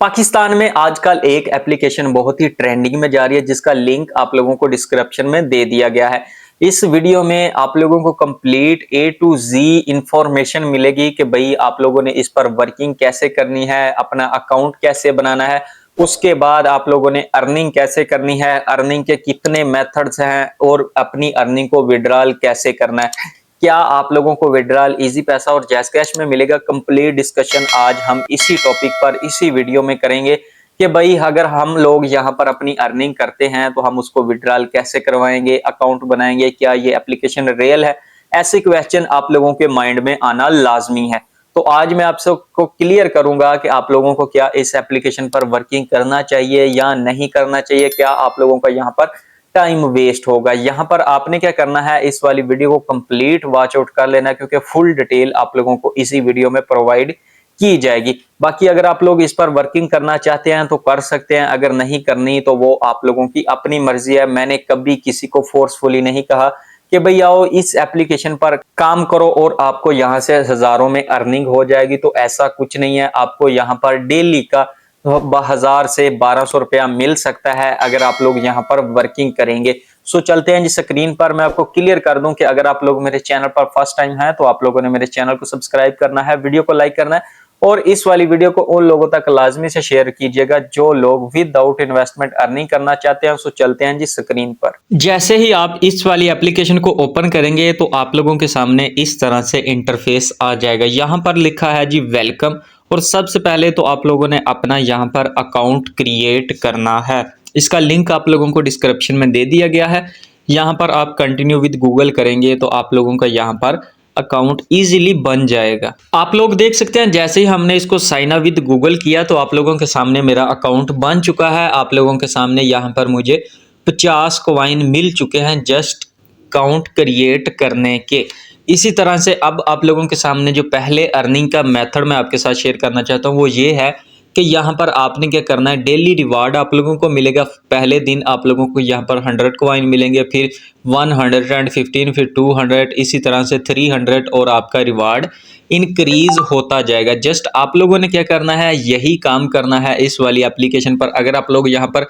पाकिस्तान में आजकल एक एप्लीकेशन बहुत ही ट्रेंडिंग में जा रही है जिसका लिंक आप लोगों को डिस्क्रिप्शन में दे दिया गया है। इस वीडियो में आप लोगों को complete A to Z information मिलेगी कि भाई आप लोगों ने इस पर वर्किंग कैसे करनी है, अपना अकाउंट कैसे बनाना है, उसके बाद आप लोगों ने अर्निंग कैसे करनी है, अर्निंग के कितने मेथड्स हैं और अपनी अर्निंग को विड्रॉल कैसे करना है। क्या आप लोगों को विड्रॉल इजी पैसा और जैस कैश में मिलेगा। कंप्लीट डिस्कशन आज हम इसी टॉपिक पर इसी वीडियो में करेंगे कि भाई अगर हम लोग यहाँ पर अपनी अर्निंग करते हैं तो हम उसको विड्रॉल कैसे करवाएंगे, अकाउंट बनाएंगे, क्या ये एप्लीकेशन रियल है। ऐसे क्वेश्चन आप लोगों के माइंड में आना लाजमी है। तो आज मैं आप सबको क्लियर करूंगा कि आप लोगों को क्या इस एप्लीकेशन पर वर्किंग करना चाहिए या नहीं करना चाहिए, क्या आप लोगों का यहाँ पर टाइम वेस्ट होगा। यहाँ पर आपने क्या करना है, इस वाली वीडियो को कंप्लीट वॉच आउट कर लेना क्योंकि फुल डिटेल आप लोगों को इसी वीडियो में प्रोवाइड की जाएगी। बाकी अगर आप लोग इस पर वर्किंग करना चाहते हैं तो कर सकते हैं, अगर नहीं करनी तो वो आप लोगों की अपनी मर्जी है। मैंने कभी किसी को फोर्सफुली नहीं कहा कि भाई आओ इस एप्लीकेशन पर काम करो और आपको यहाँ से हजारों में अर्निंग हो जाएगी, तो ऐसा कुछ नहीं है। आपको यहाँ पर डेली का 1000 से 1200 रुपया मिल सकता है अगर आप लोग यहाँ पर वर्किंग करेंगे। सो चलते हैं जी स्क्रीन पर। मैं आपको क्लियर कर दूं कि अगर आप लोग मेरे चैनल पर फर्स्ट टाइम है तो आप लोगों ने मेरे चैनल को सब्सक्राइब करना है, वीडियो को लाइक करना है और इस वाली वीडियो को उन लोगों तक लाजमी से शेयर कीजिएगा जो लोग विदाउट इन्वेस्टमेंट अर्निंग करना चाहते हैं। सो चलते हैं जी स्क्रीन पर। जैसे ही आप इस वाली एप्लीकेशन को ओपन करेंगे तो आप लोगों के सामने इस तरह से इंटरफेस आ जाएगा। यहाँ पर लिखा है जी वेलकम, और सबसे पहले तो आप लोगों ने अपना यहाँ पर अकाउंट क्रिएट करना है। इसका लिंक आप लोगों को डिस्क्रिप्शन में दे दिया गया है। यहाँ पर आप कंटिन्यू विद गूगल करेंगे तो आप लोगों का यहाँ पर अकाउंट इजीली बन जाएगा। आप लोग देख सकते हैं जैसे ही हमने इसको साइन अप विद गूगल किया तो आप लोगों के सामने मेरा अकाउंट बन चुका है। आप लोगों के सामने यहाँ पर मुझे 50 कॉइन मिल चुके हैं जस्ट अकाउंट क्रिएट करने के। इसी तरह से अब आप लोगों के सामने जो पहले अर्निंग का मेथड मैं आपके साथ शेयर करना चाहता हूँ वो ये है कि यहाँ पर आपने क्या करना है, डेली रिवार्ड आप लोगों को मिलेगा। पहले दिन आप लोगों को यहाँ पर 100 कॉइन मिलेंगे, फिर 115, फिर 200, इसी तरह से 300 और आपका रिवार्ड इंक्रीज होता जाएगा। जस्ट आप लोगों ने क्या करना है, यही काम करना है इस वाली एप्लीकेशन पर। अगर आप लोग यहाँ पर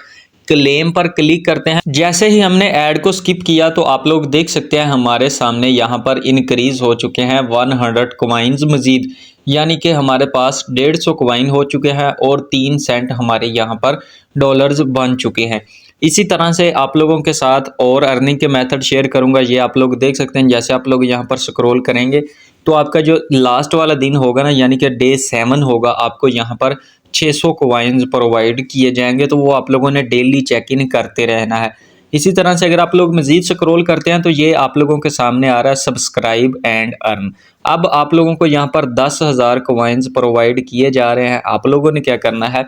क्लेम पर क्लिक करते हैं, जैसे ही हमने ऐड को स्किप किया तो आप लोग देख सकते हैं हमारे सामने यहाँ पर इंक्रीज हो चुके हैं 100 कॉइन्स मजीद, यानी कि हमारे पास 150 कॉइन हो चुके हैं और 3 सेंट हमारे यहाँ पर डॉलर्स बन चुके हैं। इसी तरह से आप लोगों के साथ और अर्निंग के मेथड शेयर करूंगा। ये आप लोग देख सकते हैं जैसे आप लोग यहाँ पर स्क्रॉल करेंगे तो आपका जो लास्ट वाला दिन होगा ना, यानी कि डे 7 होगा, आपको यहाँ पर 600 कॉइन्स प्रोवाइड किए जाएंगे। तो वो आप लोगों ने डेली चेक इन करते रहना है। इसी तरह से अगर आप लोग मजीद स्क्रॉल करते हैं तो ये आप लोगों के सामने आ रहा है सब्सक्राइब एंड अर्न। अब आप लोगों को यहाँ पर 10,000 कॉइन्स प्रोवाइड किए जा रहे हैं। आप लोगों ने क्या करना है,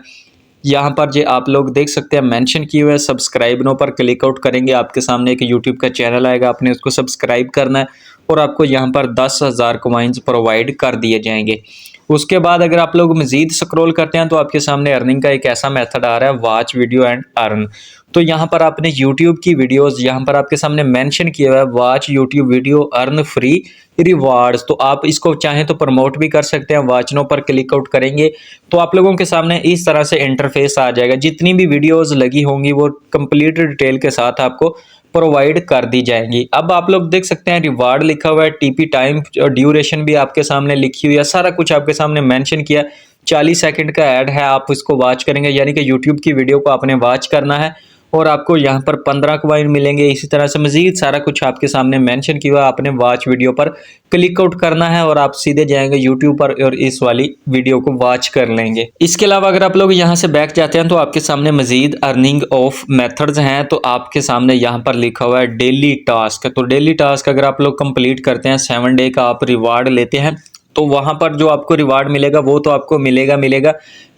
यहाँ पर जो आप लोग देख सकते हैं मेंशन किए हुए सब्सक्राइब नो पर क्लिक आउट करेंगे, आपके सामने एक यूट्यूब का चैनल आएगा, आपने उसको सब्सक्राइब करना है और आपको यहाँ पर 10,000 कॉइन्स प्रोवाइड कर दिए जाएंगे। उसके बाद अगर आप लोग मजीद स्क्रॉल करते हैं तो आपके सामने अर्निंग का एक ऐसा मेथड आ रहा है वॉच वीडियो एंड अर्न। तो यहाँ पर आपने यूट्यूब की वीडियोस यहाँ पर आपके सामने मेंशन किया हुआ है watch YouTube video earn free rewards. तो आप इसको चाहें तो प्रमोट भी कर सकते हैं। वॉच नो पर क्लिक आउट करेंगे तो आप लोगों के सामने इस तरह से इंटरफेस आ जाएगा। जितनी भी वीडियोस लगी होंगी वो कंप्लीट डिटेल के साथ आपको प्रोवाइड कर दी जाएंगी। अब आप लोग देख सकते हैं रिवार्ड लिखा हुआ है, टीपी टाइम और ड्यूरेशन भी आपके सामने लिखी हुई है, सारा कुछ आपके सामने मेंशन किया। 40 सेकंड का ऐड है, आप इसको वॉच करेंगे, यानी कि यूट्यूब की वीडियो को आपने वॉच करना है और आपको यहाँ पर 15 कॉइन मिलेंगे। इसी तरह से मजीद सारा कुछ आपके सामने मेंशन किया हुआ, आपने वॉच वीडियो पर क्लिक आउट करना है और आप सीधे जाएंगे यूट्यूब पर और इस वाली वीडियो को वॉच कर लेंगे। इसके अलावा अगर आप लोग यहाँ से बैक जाते हैं तो आपके सामने मजीद अर्निंग ऑफ मेथड्स हैं। तो आपके सामने यहाँ पर लिखा हुआ है डेली टास्क। तो डेली टास्क अगर आप लोग कंप्लीट करते हैं, 7 डे का आप रिवार्ड लेते हैं तो वहां पर जो आपको रिवार्ड मिलेगा वो तो आपको मिलेगा।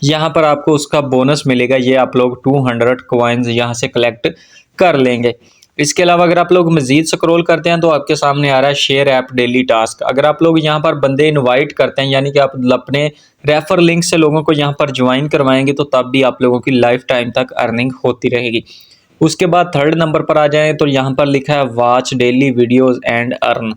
यहाँ पर आपको उसका बोनस मिलेगा। ये आप लोग 200 कॉइन्स यहाँ से कलेक्ट कर लेंगे। इसके अलावा अगर आप लोग मजीद स्क्रॉल करते हैं तो आपके सामने आ रहा है शेयर ऐप डेली टास्क। अगर आप लोग यहाँ पर बंदे इनवाइट करते हैं, यानी कि आप अपने रेफर लिंक से लोगों को यहाँ पर ज्वाइन करवाएंगे तो तब भी आप लोगों की लाइफ टाइम तक अर्निंग होती रहेगी। उसके बाद 3rd नंबर पर आ जाएं तो यहाँ पर लिखा है watch daily videos and earn.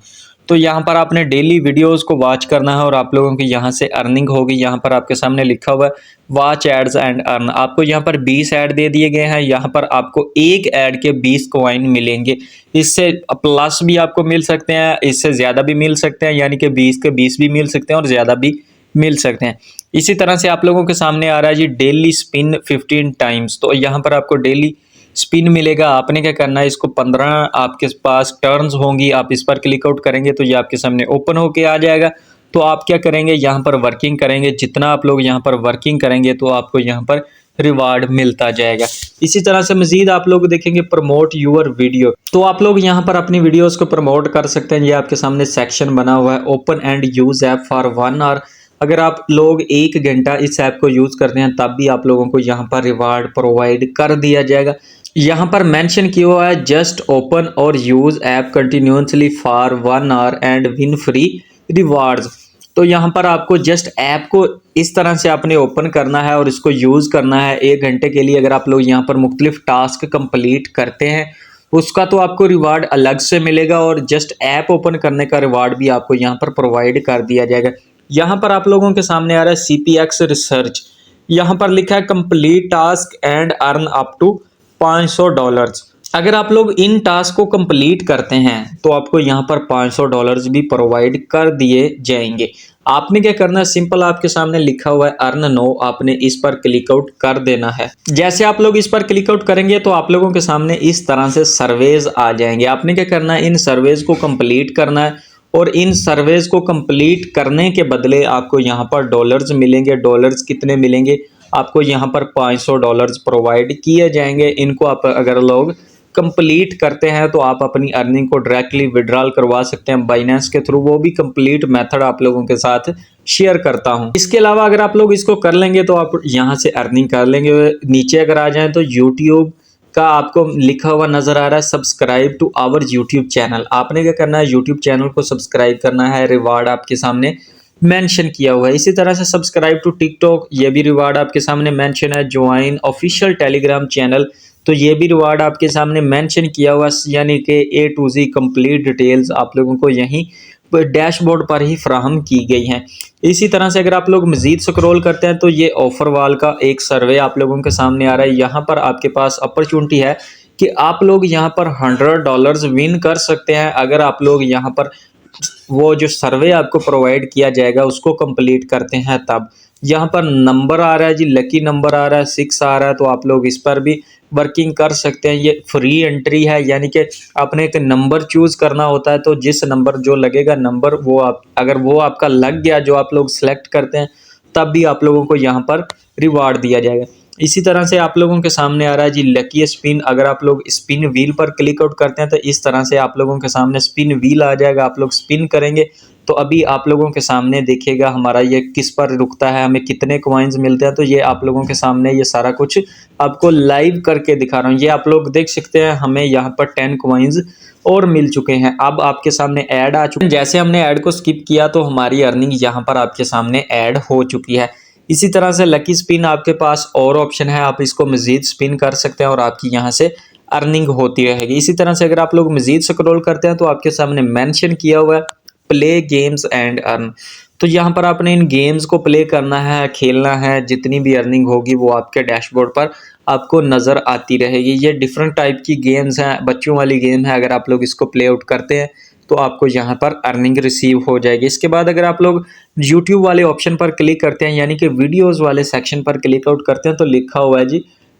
तो यहाँ पर आपने डेली वीडियोस को वॉच करना है और आप लोगों की यहाँ से अर्निंग होगी। यहाँ पर आपके सामने लिखा हुआ है वॉच एड्स एंड अर्न। आपको यहाँ पर 20 ऐड दे दिए गए हैं। यहाँ पर आपको एक ऐड के 20 कॉइन मिलेंगे। इससे प्लस भी आपको मिल सकते हैं, इससे ज़्यादा भी मिल सकते हैं, यानी कि 20 के 20 भी मिल सकते हैं और ज़्यादा भी मिल सकते हैं। इसी तरह से आप लोगों के सामने आ रहा है जी डेली स्पिन 15 टाइम्स। तो यहाँ पर आपको डेली स्पिन मिलेगा। आपने क्या करना है, इसको 15 आपके पास टर्न्स होंगी, आप इस पर क्लिक आउट करेंगे तो ये आपके सामने ओपन होके आ जाएगा। तो आप क्या करेंगे, यहाँ पर वर्किंग करेंगे। जितना आप लोग यहाँ पर वर्किंग करेंगे तो आपको यहाँ पर रिवार्ड मिलता जाएगा। इसी तरह से मजीद आप लोग देखेंगे प्रमोट यूर वीडियो। तो आप लोग यहाँ पर अपनी वीडियोस को प्रमोट कर सकते हैं। ये आपके सामने सेक्शन बना हुआ है open and use app for 1 hour. अगर आप लोग 1 घंटा इस ऐप को यूज करते हैं तब भी आप लोगों को यहाँ पर रिवार्ड प्रोवाइड कर दिया जाएगा। यहाँ पर मेंशन किया हुआ है जस्ट ओपन और use app continuously for 1 our and win free rewards. तो यहाँ पर आपको जस्ट ऐप को इस तरह से आपने ओपन करना है और इसको यूज करना है 1 घंटे के लिए। अगर आप लोग यहाँ पर मुख्तलिफ टास्क कंप्लीट करते हैं उसका तो आपको रिवार्ड अलग से मिलेगा और जस्ट ऐप ओपन करने का रिवार्ड भी आपको यहाँ पर प्रोवाइड कर दिया जाएगा। यहाँ पर आप लोगों के सामने आ रहा है CPX रिसर्च। यहाँ पर लिखा है complete task and earn up to $500। अगर आप लोग इन टास्क को कंप्लीट करते हैं तो आपको यहाँ पर $500 भी प्रोवाइड कर दिए जाएंगे। आपने क्या करना है, सिंपल आपके सामने लिखा हुआ है अर्न नो, आपने इस पर क्लिक आउट कर देना है। जैसे आप लोग इस पर क्लिक आउट करेंगे तो आप लोगों के सामने इस तरह से सर्वेज आ जाएंगे। आपने क्या करना है, इन सर्वेज को कंप्लीट करना है और इन सर्वेज को कंप्लीट करने के बदले आपको यहाँ पर डॉलर्स मिलेंगे। डॉलर्स कितने मिलेंगे, आपको यहाँ पर $500 प्रोवाइड किए जाएंगे। इनको आप अगर लोग कंप्लीट करते हैं तो आप अपनी अर्निंग को डायरेक्टली विड्रॉल करवा सकते हैं बाइनेंस के थ्रू। वो भी कंप्लीट मेथड आप लोगों के साथ शेयर करता हूं। इसके अलावा अगर आप लोग इसको कर लेंगे तो आप यहां से अर्निंग कर लेंगे। नीचे अगर आ जाएं तो यूट्यूब का आपको लिखा हुआ नजर आ रहा है subscribe to our YouTube channel. आपने क्या करना है, यूट्यूब चैनल को सब्सक्राइब करना है। रिवार्ड आपके सामने मेंशन किया हुआ है। इसी तरह से सब्सक्राइब टू टिकटॉक, ये भी रिवार्ड आपके सामने मेंशन है। ज्वाइन ऑफिशियल टेलीग्राम चैनल, तो ये भी रिवार्ड आपके सामने मेंशन किया हुआ, यानी कि A to Z complete details आप लोगों को यहीं डैशबोर्ड पर ही फ्राहम की गई हैं। इसी तरह से अगर आप लोग मजीद स्क्रॉल करते हैं तो ये ऑफर वाल का एक सर्वे आप लोगों के सामने आ रहा है। यहाँ पर आपके पास अपॉर्चुनिटी है कि आप लोग यहाँ पर $100 विन कर सकते हैं अगर आप लोग यहाँ पर वो जो सर्वे आपको प्रोवाइड किया जाएगा उसको कंप्लीट करते हैं। तब यहाँ पर नंबर आ रहा है जी, लकी नंबर आ रहा है 6 आ रहा है, तो आप लोग इस पर भी वर्किंग कर सकते हैं। ये फ्री एंट्री है, यानी कि आपने एक नंबर चूज करना होता है। तो जिस नंबर जो लगेगा नंबर, वो आप अगर वो आपका लग गया जो आप लोग सेलेक्ट करते हैं तब भी आप लोगों को यहाँ पर रिवार्ड दिया जाएगा। इसी तरह से आप लोगों के सामने आ रहा है जी लकी स्पिन। अगर आप लोग स्पिन व्हील पर क्लिक आउट करते हैं तो इस तरह से आप लोगों के सामने स्पिन व्हील आ जाएगा। आप लोग स्पिन करेंगे तो अभी आप लोगों के सामने देखिएगा हमारा ये किस पर रुकता है, हमें कितने कॉइन्स मिलते हैं। तो ये आप लोगों के सामने ये सारा कुछ आपको लाइव करके दिखा रहा हूँ। ये आप लोग देख सकते हैं हमें यहाँ पर 10 कॉइन्स और मिल चुके हैं। अब आपके सामने ऐड आ चुके हैं। जैसे हमने ऐड को स्किप किया तो हमारी अर्निंग यहाँ पर आपके सामने ऐड हो चुकी है। इसी तरह से लकी स्पिन आपके पास और ऑप्शन है, आप इसको मजीद स्पिन कर सकते हैं और आपकी यहाँ से अर्निंग होती रहेगी। इसी तरह से अगर आप लोग मजीद स्क्रॉल करते हैं तो आपके सामने मेंशन किया हुआ है प्ले गेम्स एंड अर्न। तो यहाँ पर आपने इन गेम्स को प्ले करना है, खेलना है। जितनी भी अर्निंग होगी वो आपके डैशबोर्ड पर आपको नज़र आती रहेगी। ये डिफरेंट टाइप की गेम्स हैं, बच्चों वाली गेम है। अगर आप लोग इसको प्ले आउट करते हैं तो आपको यहाँ पर अर्निंग रिसीव हो जाएगी। इसके बाद अगर आप लोग YouTube वाले ऑप्शन पर क्लिक करते हैं, यानी कि वीडियोस वाले सेक्शन पर क्लिक आउट करते हैं, तो लिखा हुआ है जी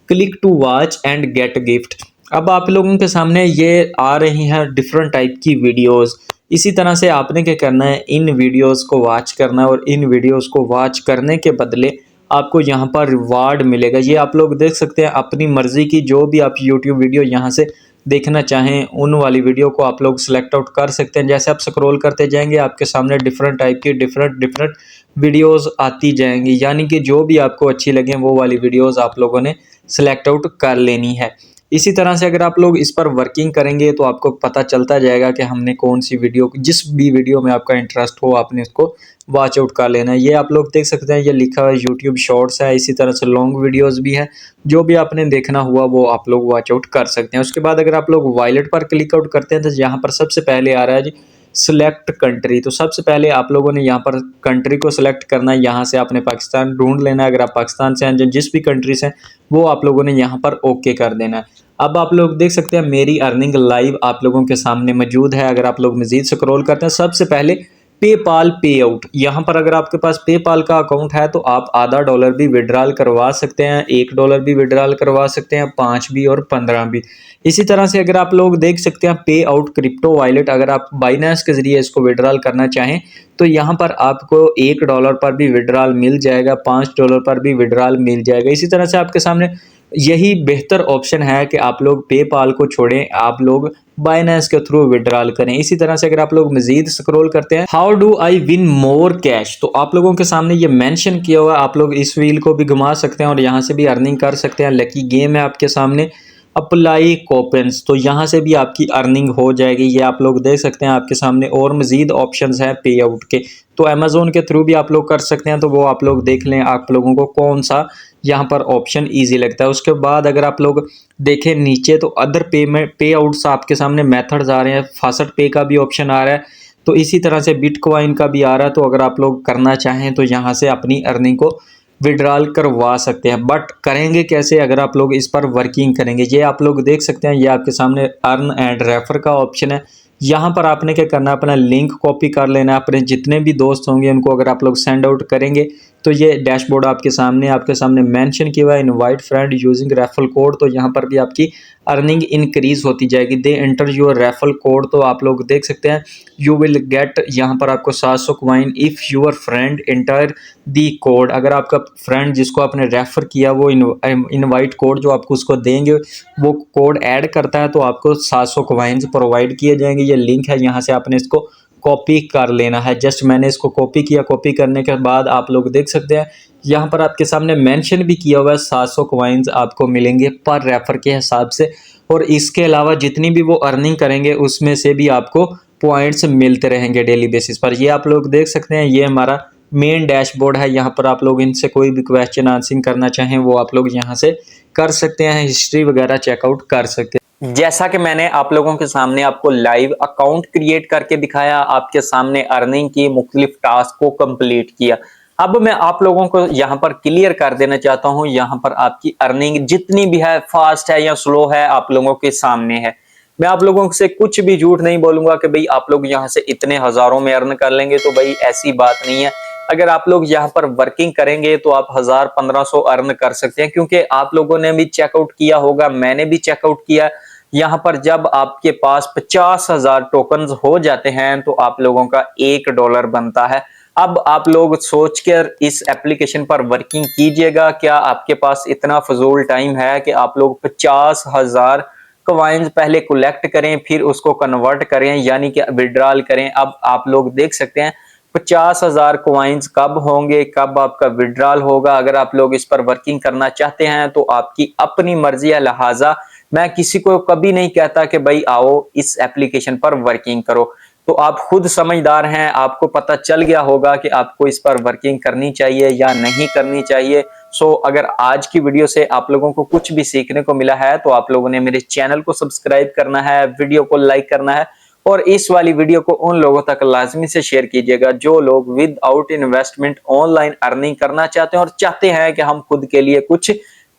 click to watch and get gift. अब आप लोगों के सामने ये आ रही हैं डिफरेंट टाइप की वीडियोस। इसी तरह से आपने क्या करना है, इन वीडियोस को वॉच करना है और इन वीडियोस को वॉच करने के बदले आपको यहाँ पर रिवार्ड मिलेगा। ये आप लोग देख सकते हैं अपनी मर्जी की जो भी आप YouTube वीडियो यहाँ से देखना चाहें उन वाली वीडियो को आप लोग सेलेक्ट आउट कर सकते हैं। जैसे आप स्क्रॉल करते जाएंगे आपके सामने डिफरेंट टाइप की डिफरेंट वीडियोस आती जाएंगी, यानी कि जो भी आपको अच्छी लगे वो वाली वीडियोस आप लोगों ने सेलेक्ट आउट कर लेनी है। इसी तरह से अगर आप लोग इस पर वर्किंग करेंगे तो आपको पता चलता जाएगा कि हमने कौन सी वीडियो, जिस भी वीडियो में आपका इंटरेस्ट हो आपने इसको वॉच आउट कर लेना है। ये आप लोग देख सकते हैं, ये लिखा हुआ यूट्यूब शॉर्ट्स है। इसी तरह से लॉन्ग वीडियोस भी है, जो भी आपने देखना हुआ वो आप लोग वॉच आउट कर सकते हैं। उसके बाद अगर आप लोग वॉलेट पर क्लिक आउट करते हैं तो यहाँ पर सबसे पहले आ रहा है जी सिलेक्ट कंट्री। तो सबसे पहले आप लोगों ने यहाँ पर कंट्री को सिलेक्ट करना है, यहाँ से आपने पाकिस्तान ढूंढ लेना है। अगर आप पाकिस्तान से हैं, जिस भी कंट्री से हैं, वो आप लोगों ने यहाँ पर ओके कर देना है। अब आप लोग देख सकते हैं मेरी अर्निंग लाइव आप लोगों के सामने मौजूद है। अगर आप लोग मजीद स्क्रॉल करते हैं, सबसे पहले पेपाल पे आउट, यहाँ पर अगर आपके पास पेपाल का अकाउंट है तो आप $0.5 भी विड्रॉल करवा सकते हैं, $1 भी विड्रॉल करवा सकते हैं, 5 भी और 15 भी। इसी तरह से अगर आप लोग देख सकते हैं पे आउट क्रिप्टो वॉलेट, अगर आप बाइनेंस के जरिए इसको विड्रॉल करना चाहें तो यहाँ पर आपको $1 पर भी विड्रॉल मिल जाएगा, $5 पर भी विड्रॉल मिल जाएगा। इसी तरह से आपके सामने यही बेहतर ऑप्शन है कि आप लोग पेपाल को छोड़ें, आप लोग बाइनेंस के थ्रू विड्रॉल करें। इसी तरह से अगर आप लोग मजीद स्क्रॉल करते हैं, how do I win more cash, तो आप लोगों के सामने ये मेंशन किया हुआ, आप लोग इस व्हील को भी घुमा सकते हैं और यहाँ से भी अर्निंग कर सकते हैं। लकी गेम है आपके सामने, अप्लाई कूपन्स, तो यहाँ से भी आपकी अर्निंग हो जाएगी। ये आप लोग देख सकते हैं आपके सामने, और मजीद ऑप्शंस हैं पे आउट के, तो अमेजोन के थ्रू भी आप लोग कर सकते हैं। तो वो आप लोग देख लें आप लोगों को कौन सा यहाँ पर ऑप्शन इजी लगता है। उसके बाद अगर आप लोग देखें नीचे तो अदर पेमेंट पे आउट्स आपके सामने मेथड्स आ रहे हैं, फास्ट पे का भी ऑप्शन आ रहा है, तो इसी तरह से बिटकॉइन का भी आ रहा है। तो अगर आप लोग करना चाहें तो यहाँ से अपनी अर्निंग को विड्रॉल करवा सकते हैं। बट करेंगे कैसे, अगर आप लोग इस पर वर्किंग करेंगे, ये आप लोग देख सकते हैं, ये आपके सामने अर्न एंड रेफर का ऑप्शन है। यहाँ पर आपने क्या करना है, अपना लिंक कॉपी कर लेना है, अपने जितने भी दोस्त होंगे उनको अगर आप लोग सेंड आउट करेंगे तो ये डैशबोर्ड आपके सामने मेंशन किया हुआ है, invite friend using referral code, तो यहाँ पर भी आपकी अर्निंग इंक्रीज होती जाएगी। They enter your referral code, तो आप लोग देख सकते हैं यू विल गेट, यहाँ पर आपको 700 coin if your friend enter the code, अगर आपका फ्रेंड जिसको आपने रेफर किया वो इनवाइट कोड जो आपको उसको देंगे वो कोड ऐड करता है तो आपको 700 कॉइन्स प्रोवाइड किए जाएंगे। ये लिंक है, यहाँ से आपने इसको कॉपी कर लेना है। जस्ट मैंने इसको कॉपी किया, कॉपी करने के बाद आप लोग देख सकते हैं यहाँ पर आपके सामने मेंशन भी किया हुआ है 700 कॉइन्स आपको मिलेंगे पर रेफर के हिसाब से, और इसके अलावा जितनी भी वो अर्निंग करेंगे उसमें से भी आपको पॉइंट्स मिलते रहेंगे डेली बेसिस पर। ये आप लोग देख सकते हैं, ये हमारा मेन डैशबोर्ड है। यहाँ पर आप लोग इनसे कोई भी क्वेश्चन आंसरिंग करना चाहें वो आप लोग यहाँ से कर सकते हैं, हिस्ट्री वगैरह चेकआउट कर सकते हैं। जैसा कि मैंने आप लोगों के सामने आपको लाइव अकाउंट क्रिएट करके दिखाया, आपके सामने अर्निंग की मुख्तलिफ टास्क को कंप्लीट किया। अब मैं आप लोगों को यहाँ पर क्लियर कर देना चाहता हूँ, यहाँ पर आपकी अर्निंग जितनी भी है, फास्ट है या स्लो है, आप लोगों के सामने है। मैं आप लोगों से कुछ भी झूठ नहीं बोलूंगा कि भाई आप लोग यहाँ से इतने हजारों में अर्न कर लेंगे, तो भाई ऐसी बात नहीं है। अगर आप लोग यहाँ पर वर्किंग करेंगे तो आप 1000-1500 अर्न कर सकते हैं, क्योंकि आप लोगों ने भी चेकआउट किया होगा, मैंने भी चेकआउट किया। यहाँ पर जब आपके पास 50,000 टोकन्स हो जाते हैं तो आप लोगों का $1 बनता है। अब आप लोग सोचकर इस एप्लीकेशन पर वर्किंग कीजिएगा, क्या आपके पास इतना फजूल टाइम है कि आप लोग 50,000 कॉइन्स पहले कलेक्ट करें फिर उसको कन्वर्ट करें, यानी कि विड्रॉल करें। अब आप लोग देख सकते हैं 50,000 कॉइन्स कब होंगे, कब आपका विड्रॉल होगा। अगर आप लोग इस पर वर्किंग करना चाहते हैं तो आपकी अपनी मर्जी है, लिहाजा मैं किसी को कभी नहीं कहता कि भाई आओ इस एप्लीकेशन पर वर्किंग करो। तो आप खुद समझदार हैं, आपको पता चल गया होगा कि आपको इस पर वर्किंग करनी चाहिए या नहीं करनी चाहिए। सो अगर आज की वीडियो से आप लोगों को कुछ भी सीखने को मिला है तो आप लोगों ने मेरे चैनल को सब्सक्राइब करना है, वीडियो को लाइक करना है और इस वाली वीडियो को उन लोगों तक लाजमी से शेयर कीजिएगा जो लोग विदाउट इन्वेस्टमेंट ऑनलाइन अर्निंग करना चाहते हैं और चाहते हैं कि हम खुद के लिए कुछ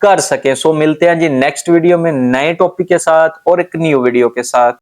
कर सकें। सो मिलते हैं जी नेक्स्ट वीडियो में नए टॉपिक के साथ और एक न्यू वीडियो के साथ।